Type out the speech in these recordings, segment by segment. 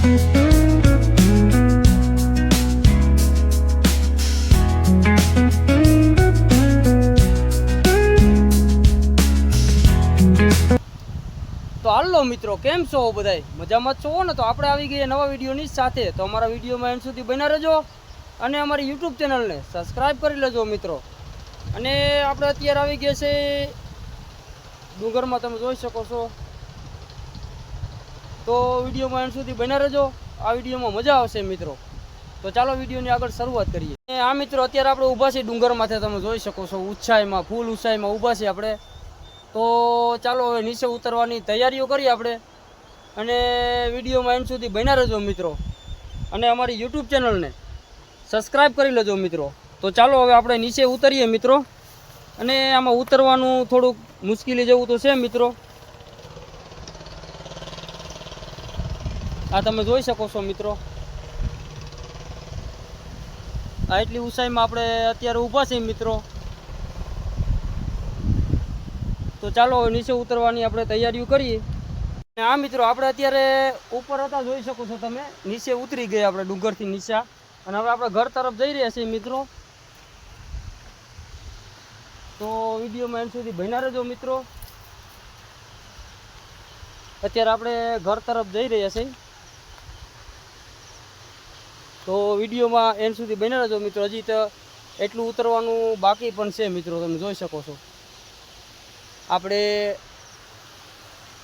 તો હાલો મિત્રો, કેમ છો બધાય? મજામાં છો ને? તો આપણે આવી ગયા નવા વિડીયોની સાથે. તો અમારા વિડીયોમાં એન્ડ સુધી બન્યા રહેજો અને અમારી યુટ્યુબ ચેનલને સબસ્ક્રાઈબ કરી લેજો મિત્રો. અને આપણે અત્યારે આવી ગયા છે ડુંગરમાં, તમે જોઈ શકો છો. તો વિડીયોમાં એન્ડ સુધી બન્યા રહેજો, આ વિડીયોમાં મજા આવશે મિત્રો. તો ચાલો વિડીયોની આગળ શરૂઆત કરીએ. આ મિત્રો અત્યારે આપણે ઊભા છીએ ડુંગરમાંથી, તમે જોઈ શકો છો. ઊંચાઈમાં, ફૂલ ઊંચાઈમાં ઊભા છીએ આપણે. તો ચાલો હવે નીચે ઉતરવાની તૈયારીઓ કરીએ આપણે, અને વિડીયોમાં એન્ડ સુધી બન્યા રહેજો મિત્રો, અને અમારી યુટ્યુબ ચેનલને સબસ્ક્રાઈબ કરી લેજો મિત્રો. તો ચાલો હવે આપણે નીચે ઉતરીએ મિત્રો. અને આમાં ઉતરવાનું થોડુંક મુશ્કેલી જેવું તો છે મિત્રો. આ તમે જોઈ શકો છો મિત્રો, આ એટલી ઊંચાઈમાં આપણે અત્યારે ઊભા છીએ મિત્રો. તો ચાલો નીચે ઉતરવાની આપણે તૈયારીઓ કરીએ. અને આ મિત્રો આપણે અત્યારે ઉપર હતા, જોઈ શકો છો તમે. નીચે ઉતરી ગયા આપણે ડુંગરથી નીચે, અને હવે આપણે ઘર તરફ જઈ રહ્યા છીએ મિત્રો. તો વિડીયોમાં એન્ડ સુધી બન્યા રહેજો મિત્રો. અત્યારે આપણે ઘર તરફ જઈ રહ્યા છીએ. તો વિડીયોમાં એન્ડ સુધી બન્યા રહેજો મિત્રો. હજી તો એટલું ઉતરવાનું બાકી પણ છે મિત્રો, તમે જોઈ શકો છો. આપણે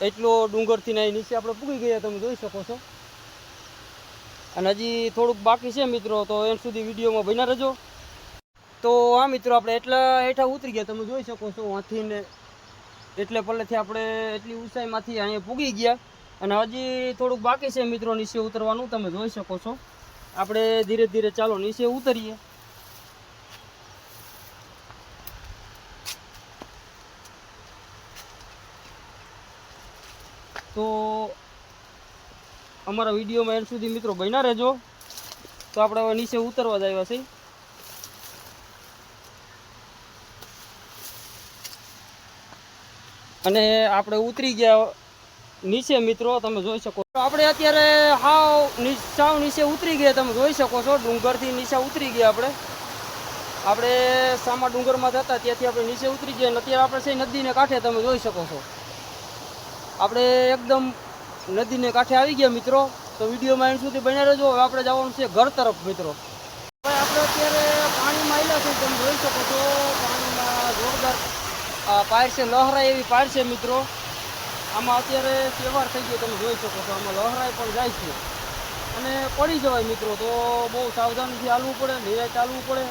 એટલો ડુંગરથી નહીં નીચે આપણે પૂગી ગયા, તમે જોઈ શકો છો. અને હજી થોડુંક બાકી છે મિત્રો, તો એન્ડ સુધી વિડીયોમાં બન્યા રહેજો. તો આ મિત્રો આપણે એટલા હેઠા ઉતરી ગયા, તમે જોઈ શકો છો. આથી ને એટલે પલ્લેથી આપણે એટલી ઊંચાઈમાંથી અહીંયા પૂગી ગયા, અને હજી થોડુંક બાકી છે મિત્રો નીચે ઉતરવાનું, તમે જોઈ શકો છો. આપણે ધીરે ધીરે ચાલો નીચે ઉતરીએ. તો અમારા વિડીયોમાં એન્ડ સુધી મિત્રો બન્યા રહેજો. તો આપણે હવે નીચે ઉતરવા જ આવ્યા છીએ. અને આપણે ઉતરી ગયા નીચે મિત્રો, તમે જોઈ શકો. આપણે અત્યારે સાવ નીચે ઉતરી ગયા, તમે જોઈ શકો છો. ડુંગરથી નીચે ઉતરી ગયા આપણે સામા ડુંગરમાં હતા ત્યાંથી આપણે નીચે ઉતરી ગયા. અને અત્યારે આપણે છે નદીને કાંઠે, તમે જોઈ શકો છો. આપણે એકદમ નદીને કાંઠે આવી ગયા મિત્રો. તો વિડીયોમાં એન્ડ સુધી બન્યા રહેજો. હવે આપણે જવાનું છે ઘર તરફ મિત્રો. હવે આપણે અત્યારે પાણીમાં આવ્યા છીએ, તમે જોઈ શકો છો. પાણીમાં જોરદાર પાર છે, લહેરાય એવી પાર છે મિત્રો. આમાં અત્યારે તહેવાર થઈ ગયો, તમે જોઈ શકો છો. આમાં લહેરાય પણ જાય છે અને પડી જવાય મિત્રો. તો બહુ સાવધાનીથી ચાલવું પડે, નિરાય ચાલવું પડે.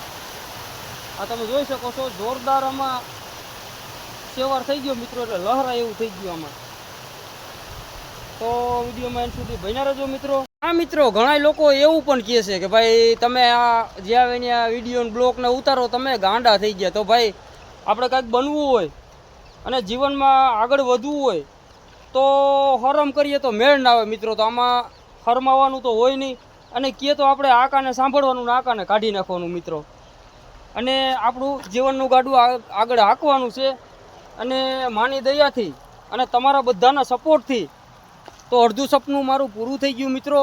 આ તમે જોઈ શકો છો, જોરદાર આમાં તહેવાર થઈ ગયો મિત્રો, એટલે લહેરાય એવું થઈ ગયું આમાં. તો વિડીયોમાં એન્ડ સુધી બન્યા રહેજો મિત્રો. હા મિત્રો, ઘણા લોકો એવું પણ કહે છે કે ભાઈ તમે આ જ્યાં આવીને આ વિડીયો બ્લોગને ઉતારો, તમે ગાંડા થઈ ગયા. તો ભાઈ આપણે કાંઈક બનવું હોય અને જીવનમાં આગળ વધવું હોય તો હરમ કરીએ તો મેળ ના આવે મિત્રો. તો આમાં હરમાવાનું તો હોય નહીં, અને કહે તો આપણે આકાને સાંભળવાનું ને આકાને કાઢી નાખવાનું મિત્રો. અને આપણું જીવનનું ગાડું આગળ હાંકવાનું છે. અને માની દયાથી અને તમારા બધાના સપોર્ટથી તો અડધું સપનું મારું પૂરું થઈ ગયું મિત્રો.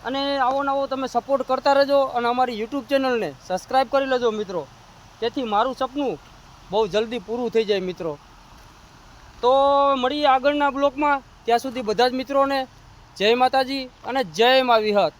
અને આવો નવો તમે સપોર્ટ કરતા રહેજો, અને અમારી યુટ્યુબ ચેનલને સબસ્ક્રાઈબ કરી લેજો મિત્રો. તેથી મારું સપનું બહુ જલ્દી પૂરું થઈ જાય મિત્રો. તો મળીએ આગળના બ્લોગમાં. ત્યાં સુધી બધા જ મિત્રોને જય માતાજી અને જય મા વિહત.